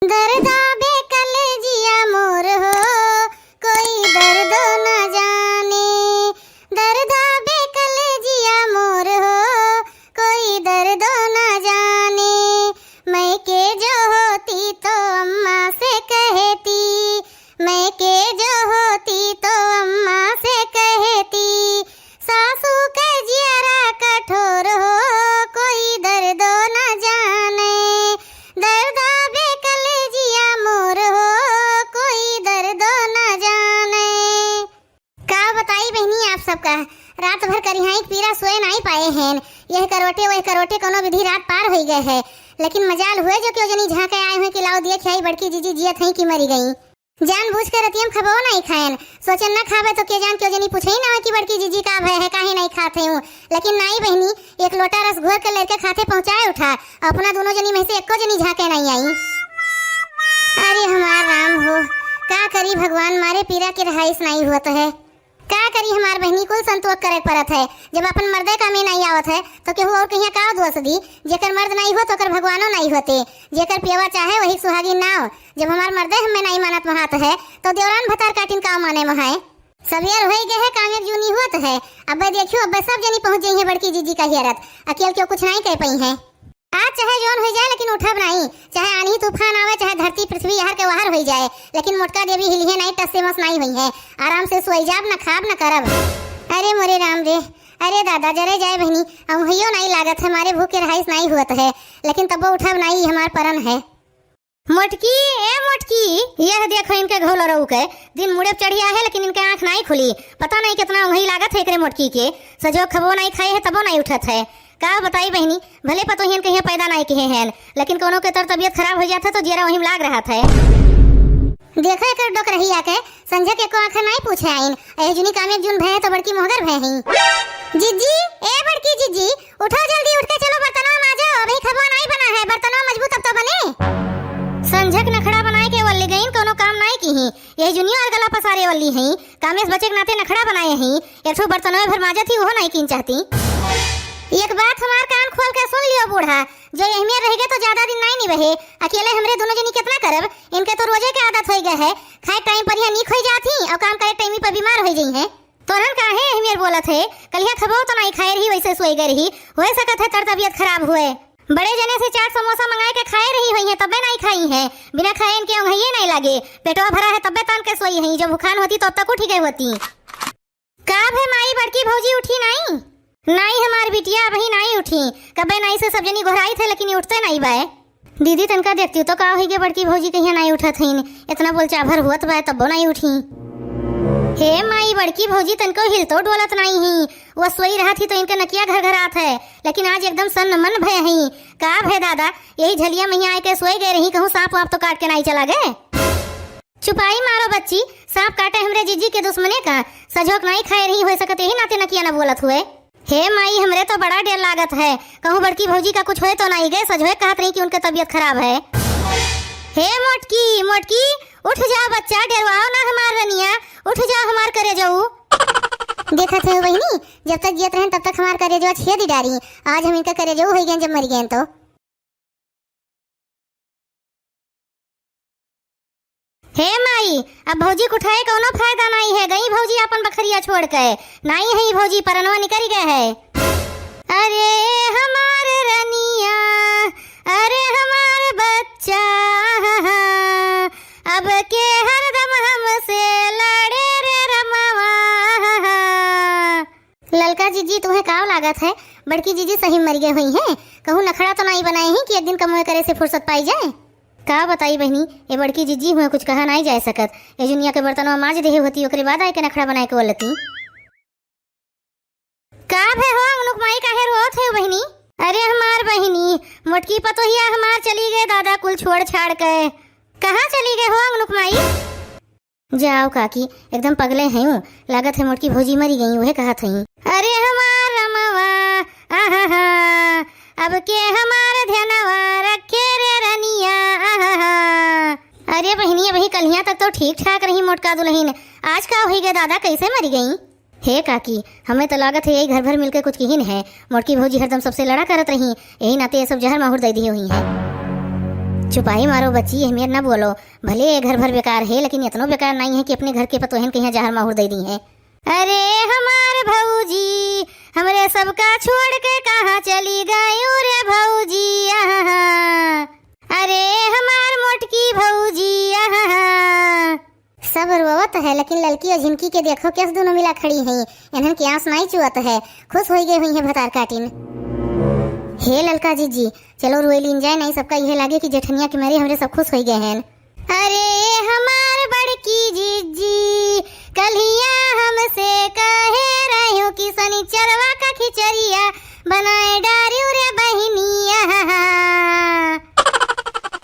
दर्दा बेकल जिया मोर हो, कोई दर्द न जाने। दर्दा बेकल जिया मोर हो, कोई दर्द न जाने। मैं के जो होती तो अम्मा से कहती, मैं के जो होती तो अम्मा से कहती। सासू के जियरा कठोर हो, कोई दर्द न जाने। दर्दा बेकल जिया मोर हो, कोई दर्द न जाने। का बताई बहनी आप सबका, रात भर करिहाई पीरा सोए नहीं पाए हैं। यह करवटे वह करवटे कोनो विधि रात पार हो गए है। लेकिन मजाल हुए जो क्यों जनी झाके आए हुए कि लाओ दिए खिलाई बड़की जीजी जियत है कि मरी गई। जानबूझ कर रतियम खबो नहीं खाएन, सोचन न खावे तो के जान क्यों जनी पूछे ही ना कि बड़की जीजी का भय है काहे नहीं खाते हूँ। लेकिन नहीं बहनी, एक लोटा रस घोर के लेके खाते पहुँचाए उठा, अपना दोनों जनी में से एको जनी झाके नहीं आई। अरे हमार राम हो, का करी भगवान मारे पीरा के रहाइश नहीं हुआ तो है। का करी हमार बहनी कुल संतोष करे परत है। जब अपन मर्दे का में नहीं आवत है तो केहू और कहिया का दोष दी। जेकर मर्द नहीं हो तो कर भगवानो नहीं होते, जेकर पियवा चाहे वही सुहागी ना हो। जब हमार मर्दे हमें नहीं मानत महात है तो देवरान भतार काटिन का माने महाए। सवेर हो गए है कामयाब जूनी होत है। अब देखियो अब सब जनी पहुंच गई है बड़की जीजी का हियरत, अकेले क्यों कुछ नहीं कह पाई है। आज चाहे जौन हो जाए लेकिन उठब नहीं, चाहे आंधी तूफान आवे, चाहे धरती पृथ्वी यार के बाहर हो जाए, लेकिन मोटका देवी हिलिए नहीं, टस से मस नहीं हुई है। आराम से सोई जाब, न खाब न करब। अरे मोरे राम रे, अरे दादा जरे जाए बहनी, अब हियो नहीं लागत है, हमारे भूख के रहाइश नहीं हुआ है, लेकिन तब उठब नहीं, हमार परन है। मोटकी ए मोटकी, यह देखो इनके घोल रहू के दिन मुड़े चढ़िया है, लेकिन इनके आंख नहीं खुली। पता नहीं कितना वही लागत है एकरे मोटकी के, सजो खबो नहीं खाए है तबो नहीं उठत है। का बताई बहनी, भले पतो हिन कहीं पैदा नहीं किए हैं, लेकिन कोनो के तर तबियत खराब हो जाता तो जरा वहीं लाग रहा था। देखो कर डोक रही आके संजय के को आंख नहीं पूछे आइन, ए जुनी कामयाब जुन भय तो बड़की मोहगर भय ही। जीजी ए बड़की जीजी, उठो जल्दी, उठ के चलो बर्तनों में आ जाओ, अभी खबा नहीं बना है, बर्तनों मजबूत अब तो बने। संजय नखड़ा बनाए के वल्ली गईन, कोनो काम नहीं की ही, यही जुनिया और गला पसारे वाली है। कामेश बचे के नाते नखड़ा बनाए ही, एक ठो बर्तनों में भर माजा थी वो नहीं कीन चाहती। एक बात हमार कान खोल के सुन लियो बूढ़ा, जो यहीं में रहेगे तो ज्यादा दिन नहीं निभे। अकेले हमरे दोनों जनी कितना करब, इनके तो रोजे के आदत हो गए है। खाए टाइम पर यहाँ नीक हो जाती और काम करे टाइम पर बीमार हो गई है। तोरन काहे हमें बोलत है, कलिया खबो तो नहीं खाए रही, वैसे सोई गई रही, हो सकत है तर तबियत खराब हुए। बड़े जने से चाट समोसा मंगाए के खाए रही हुई है, तबे नहीं खाई है। बिना खाए इनके ऊँघिए नहीं लगे, पेटवा भरा है तबे तान के सोई है। जब भूखान होती तब तक उठी गई होती। का भे माई बड़की भौजी उठी नहीं? नहीं हमारी बिटिया अभी नहीं उठी, कबे नहीं से सब जनी घोराई थे, लेकिन उठते नहीं बाए। दीदी तनका देखती तो का होगी बड़की भौजी कहीं नहीं उठत है, इतना बोल चाभर हुआ बाय तब नहीं उठी। हे माई बड़की भौजी तनको हिलतो डोलत नहीं ही, वो सोई रहा थी तो इनके नकिया घर घर आत है, लेकिन आज एकदम सन्न मन भय है। का भय दादा, यही झलिया मैया आए के सोई गए रही, कहूँ सांप वाप तो काट के नहीं चला गए। चुपाई मारो बच्ची, सांप काटे हमरे जीजी के दुश्मने का, सजोक नहीं खाए रही, हो सकते ही नाते नकिया न बोलत हुए। हे माई हमरे तो बड़ा डर लागत है, कहूँ बड़की भौजी का कुछ होए तो नहीं गए, सजोए कहत रही कि उनके तबियत खराब है। हे मोटकी मोटकी, उठ जा बच्चा, डरवाओ ना हमार रनिया, उठ जा हमार करे जाऊ। देखा थे बहनी, जब तक जियत रहें तब तक हमार करे जो छेदी डारी, आज हम इनका करे जाऊ हो गए जब मर गए तो। हे माई, अब भौजी को उठाए कोनो फायदा नहीं है, गई भौजी अपन बखरिया छोड़ के, नहीं है भौजी परनवा निकल गए है। अरे हमार रनिया, अरे हमार बच्चा, अब के हरदम हमसे लड़े रे रमवा। ललका जीजी तुम्हें काव लागत है, बड़की जीजी सही मर गए हुई है, कहूँ नखड़ा तो नहीं बनाए ही कि एक दिन कमोए करे से फुर्सत पाई जाए। का बताई बहनी, ये बड़की जीजी हुए कुछ कहा नहीं जा सकत, ये दुनिया के बर्तनों माज देहे होती, ओकरे बाद आए के नखड़ा बनाए के बोलती। का भे हो अनुक माई काहे रोत है बहनी? अरे हमार बहनी मोटकी पतोहिया हमार चली गए दादा कुल छोड़ छाड़ के। कहाँ चली गए हो अनुक माई? जाओ काकी, एकदम पगले हैं, लागत है मोटकी भौजी मरी गई, वह कहा थी। अरे हमार रमवा, आहा अब के हमार ध्यानवा रखे रे रनिया, आहा। अरे बहनी वही कलिया तक तो ठीक ठाक रही मोटका दुल्हन, आज का हो गया दादा, कैसे मरी गई? हे काकी, हमें तो लागत है यही घर भर मिलकर कुछ किहिन है, मोटकी भौजी हरदम सबसे लड़ा करत रही, यही नाते ये सब जहर माहौर दे दी हुई है। चुपाई मारो बच्ची, अहमियत ना बोलो। भले घर भर बेकार है लेकिन इतना बेकार नहीं है कि अपने घर के पतोहन कहीं जहर माहौर दे दी है। अरे हमार भौजी हमरे सबका छोड़ के कहाँ चली गई रे भौजी। अरे हमार मोटकी भौजी। सब रोवत है लेकिन ललकी और झिनकी के देखो कैसे दोनों मिला खड़ी हैं। इन्हन की आंस नहीं चुअत है, खुश हो गई हुई है भतार काटिन। हे ललका जीजी चलो रोए लीन जाए, नहीं सबका यह लागे कि जेठनिया के मारे हमरे सब खुश हो गए हैं। अरे हमार बड़की जीजी कलिया हमसे कहे रही हो कि शनिचरवा का खिचड़िया बनाए डारी रे बहनिया।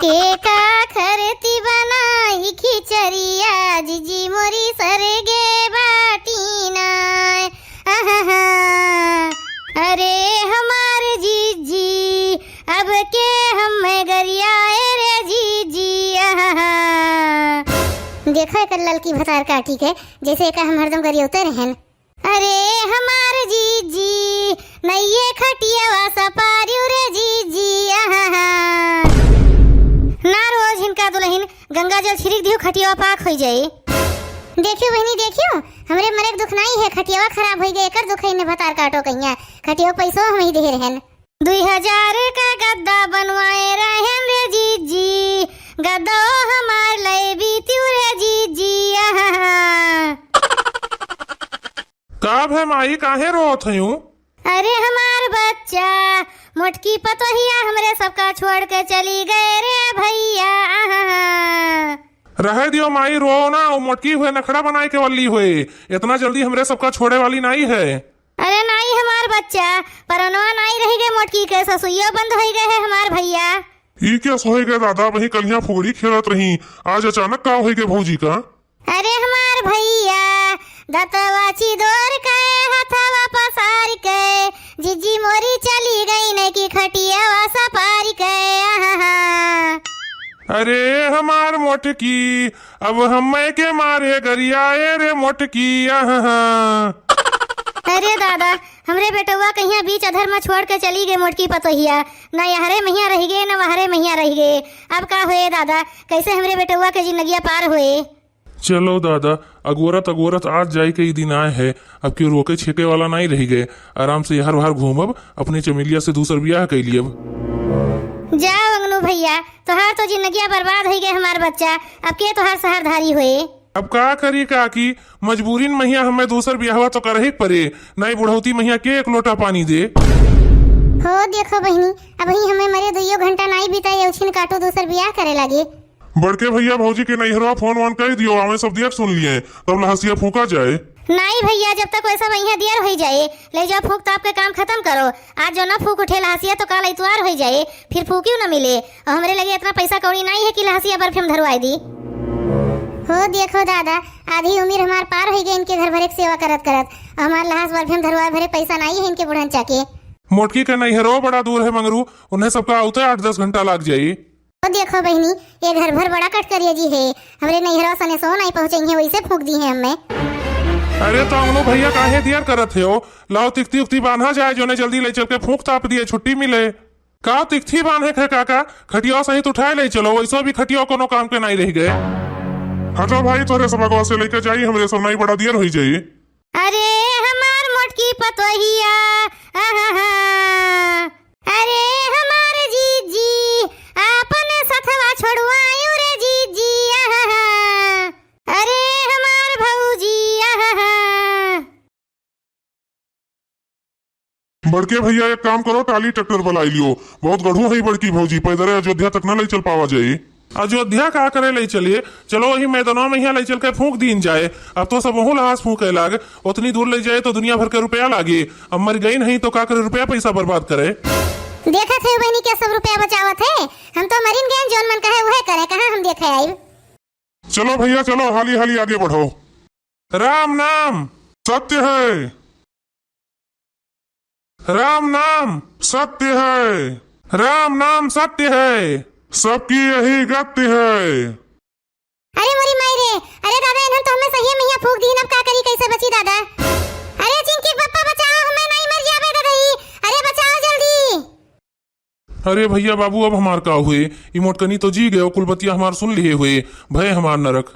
के का खरती बनाई खिचड़िया जीजी मोरी सरगे बाटीना। अरे हमार जीजी अब के हम गरियाए रे जीजी। देखो एक ललकी भतार काटी के जैसे एक हम हरदम गरियोते रहन। अरे हमार जीजी नइये खटिया सपारी रे जीजी। ना रोज हिनका दुल्हन गंगा जल छिड़क दियो खटिया पाक हो जाए। देखियो बहनी देखियो हमरे मरे दुख नहीं है, खटियावा खराब हो गए एकर दुख है ने भतार काटो कहिया। खटिया पैसो हम ही दे रहन। 2000 का गद्दा बनवाए रहन रे जीजी, गद्दा हमार ले बीती रे जीजी। काब है माई काहे रोत हयूं? अरे हमार बच्चा मोटकी पतोहिया हमरे सबका छोड़ के चली गए रे भैया। रहे दियो माई रो ना, मोटकी हुए नखड़ा बनाए के वाली हुए, इतना जल्दी हमरे सबका छोड़े वाली नहीं है। अरे नहीं हमार बच्चा परनवा नहीं रह गए, मोटकी के ससुइया बंद हो गए है हमार भैया। ई क्या सोए गए दादा, वही कलियां फुगड़ी खेलत रही, आज अचानक का हो गए भौजी का? अरे हमार भैया दतवा चिदोर के हथवा पसार के जीजी मोरी चली गई ने की खटिया वासा पारी के। अरे हमार मोटकी अब हमें के मारे गरियाए रे मोटकी। अरे दादा हमरे बेटवा कहिया बीच अधर में छोड़ के चली गए मोटकी पतोहिया, न यहरे मैया रह गए न वहरे मैया रह गए। अब का हुए दादा, कैसे हमरे बेटवा के जिंदगिया पार हुए। चलो दादा अगोरत अगोरत आज जाए के दिन आए है, अब क्यों रोके छेके वाला नहीं रह गए, आराम से हर बार घूमब, अपने चमेलिया से दूसर ब्याह कर लिए। जाओ अंगनू भैया तोहार तो जिंदगिया बर्बाद हो गए हमार बच्चा, अब के तोहार सहारधारी हुए। अब का करी काकी, मजबूरीन मैया हमें दूसर ब्याहवा तो कर ही पड़े, नहीं बुढ़ौती मैया के एक लोटा पानी दे। हो देखो बहनी अब ही हमें मरे 2 घंटा नहीं बिताई उछिन काटो दूसर ब्याह करे लगे। बड़के भैया भौजी के नैहरवा फोन वोन कर दियो, हमें सब देख सुन लिए, तब लहसिया फूका जाए। नहीं भैया जब तक वैसा वही दियर हो जाए, ले जाओ फूक ताप के काम खत्म करो। आज जो ना फूक उठे लहसिया तो कल इतवार हो जाए, फिर फूक्यू न मिले, और हमरे लगे इतना पैसा कौड़ी नहीं है कि लहसिया बर्फ हम धरवाई दी। हो देखो दादा आधी उम्र हमार पार हो गई इनके घर भरे सेवा करत करत, हमार लहास बर्फ हम धरवाए भरे पैसा नहीं है इनके बुढ़नचा के। मोटकी का नैहरवा बड़ा दूर है मंगरू, उन्हें सबका आउते 8-10 घंटा लग जाये। तो देखो बहनी ये घर भर बड़ा कटकरिया जी है, हमरे नैहरा सने सो नहीं पहुँचेंगे वैसे फूक दी है हमें। अरे तो अंगनो भैया काहे दियर करत हो, लाओ तिकती उक्ती बांधा जाए, जो ने जल्दी ले चल के फूक ताप दिए छुट्टी मिले। का तिकती बांधे खे काका, खटिया सहित उठाए ले चलो, वैसा भी खटिया कोनो काम के नहीं रह गए। हटो भाई तोरे सबा से लेके जाई, हमरे सब नहीं बड़ा दियर हो जाई। अरे हमार मोटकी पतोहिया, अरे हमार जीजी आपने सथवा छोड़वायु रे जीजी। अरे हमार भौजी। बड़के भैया एक काम करो, टाली ट्रैक्टर बुला लियो, बहुत गढ़ू है बड़की भौजी, पैदल अयोध्या तक न ले चल पावा जाये। अयोध्या का करे ले चलिए, चलो वही मैदानों में यहाँ ले चल के फूक दीन जाए। अब तो सब वहू लहास फूके लाग, उतनी दूर ले जाए तो दुनिया भर के रुपया लागे, अब मर गई नहीं तो का करे, रुपया पैसा बर्बाद करे। देखा थे बहनी क्या सब रुपया बचावत है, हम तो मरीन गए जोन मन कहे वह करे, कहाँ हम देखे आए। चलो भैया चलो, हाली हाली आगे बढ़ो। राम नाम सत्य है, राम नाम सत्य है, राम नाम सत्य है, सबकी यही गति है। अरे मोरी माई रे, अरे दादा इन्होंने तो हमें सही में यहाँ फूक दी, अब का करी कैसे बची दादा। अरे चिंकी पप्पा बचाओ, हमें नहीं मर जावे दादा ही, अरे बचाओ जल्दी। अरे भैया बाबू अब हमार का हुए, ई मोटकनी तो जी गयो, कुलबतिया हमार सुन लिए हुए, भय हमार नरक।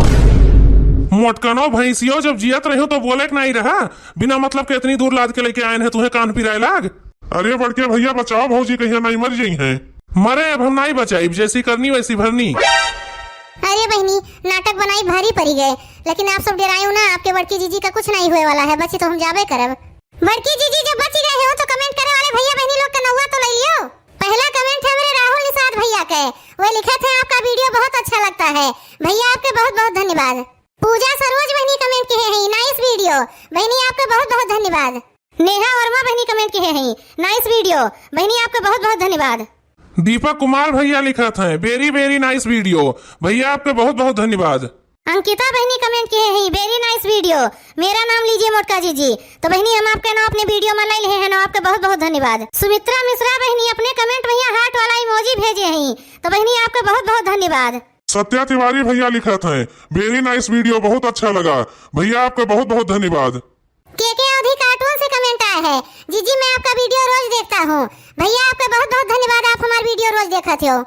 मोटकनो भैंसियो जब जियत रहो तो बोले कि नहीं रहा, बिना मतलब के इतनी दूर लाद के लेके आए हैं, तुम्हें कान पिराए लाग। अरे बड़के भैया बचाओ, भौजी कहीं नहीं मर जाई हैं। मरे अब हम नहीं बचाई, जैसी करनी वैसी भरनी। अरे बहनी नाटक बनाई भारी पड़ी गए, लेकिन आप सब डरायो ना, आपके बड़की जीजी का कुछ नहीं हुए वाला है, बच्ची तो हम जाबे करब। बड़की जीजी जब बची रहे हो तो कमेंट करे वाले भैया बहनी लोग का नौवा तो ले लियो। पहला कमेंट है मेरे राहुल निषाद भैया के, वो लिखे थे आपका वीडियो बहुत अच्छा लगता है, भैया आपके बहुत बहुत धन्यवाद। पूजा सरोज बहनी कमेंट किए हैं नाइस वीडियो, बहनी आपके बहुत बहुत धन्यवाद। नेहा वर्मा बहनी कमेंट किए हैं नाइस वीडियो, बहनी आपके बहुत बहुत धन्यवाद। दीपक कुमार भैया लिखा था वेरी वेरी नाइस वीडियो, भैया आपके बहुत बहुत धन्यवाद। अंकिता बहनी कमेंट किए हैं वेरी नाइस वीडियो, मेरा नाम लीजिए मोटका जीजी, तो बहनी हम आपके नाम अपने वीडियो में ले लिए हैं ना, आपके बहुत बहुत धन्यवाद। सुमित्रा मिश्रा बहनी अपने कमेंट भैया हार्ट वाला इमोजी भेजे हैं, तो बहनी आपके बहुत बहुत धन्यवाद। सत्या तिवारी भैया लिखा था वेरी नाइस वीडियो, बहुत अच्छा लगा, भैया आपका बहुत बहुत धन्यवाद। के अवधि कार्टून से कमेंट आया है, जीजी मैं आपका वीडियो रोज देखता हूँ, भैया आपका बहुत बहुत धन्यवाद, आप हमारा वीडियो रोज देखते हो।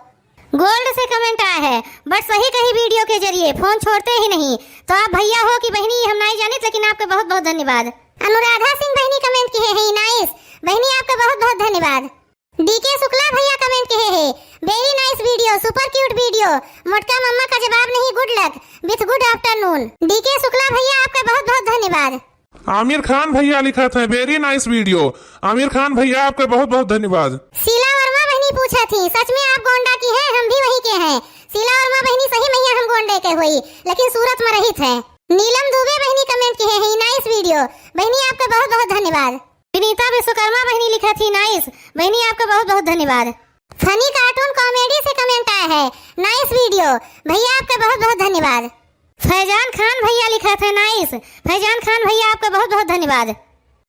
गोल्ड से कमेंट आया है, बट सही कही वीडियो के जरिए फोन छोड़ते ही नहीं, तो आप भैया हो कि बहनी हम नहीं जानित, लेकिन आपके बहुत बहुत धन्यवाद। अनुराधा सिंह बहनी कमेंट किए हैं नाइस, बहनी आपका बहुत बहुत धन्यवाद। डीके शुक्ला भैया कमेंट किए हैं very nice video, super cute video, मोटका मम्मा का जवाब नहीं, good luck with good afternoon. DK Shukla भैया आपका बहुत बहुत धन्यवाद। आमिर खान भैया लिखा था very nice video, Aamir Khan भैया आपके बहुत बहुत धन्यवाद। शीला वर्मा बहनी पूछा थी सच में आप गोंडा की हैं, हम भी वही के हैं। शीला वर्मा बहनी सही में हम गोंडे के हुई, लेकिन सूरत में रही थे। नीलम दुबे बहनी कमेंट किए हैं नाइस वीडियो, बहनी आपका बहुत बहुत धन्यवाद। विनीता विश्वकर्मा बहनी लिखा थी नाइस, बहनी आपका बहुत बहुत धन्यवाद। फनी कार्टून कॉमेडी से कमेंट आया है नाइस वीडियो, भैया आपका बहुत बहुत धन्यवाद। फैजान खान भैया लिखा था नाइस, फैजान खान भैया आपका बहुत बहुत धन्यवाद।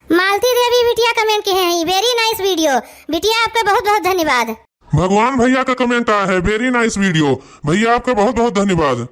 मालती देवी बिटिया कमेंट किए हैं वेरी नाइस वीडियो, बिटिया आपका बहुत बहुत धन्यवाद। भगवान भैया का कमेंट आया है वेरी नाइस वीडियो, भैया आपका बहुत बहुत धन्यवाद।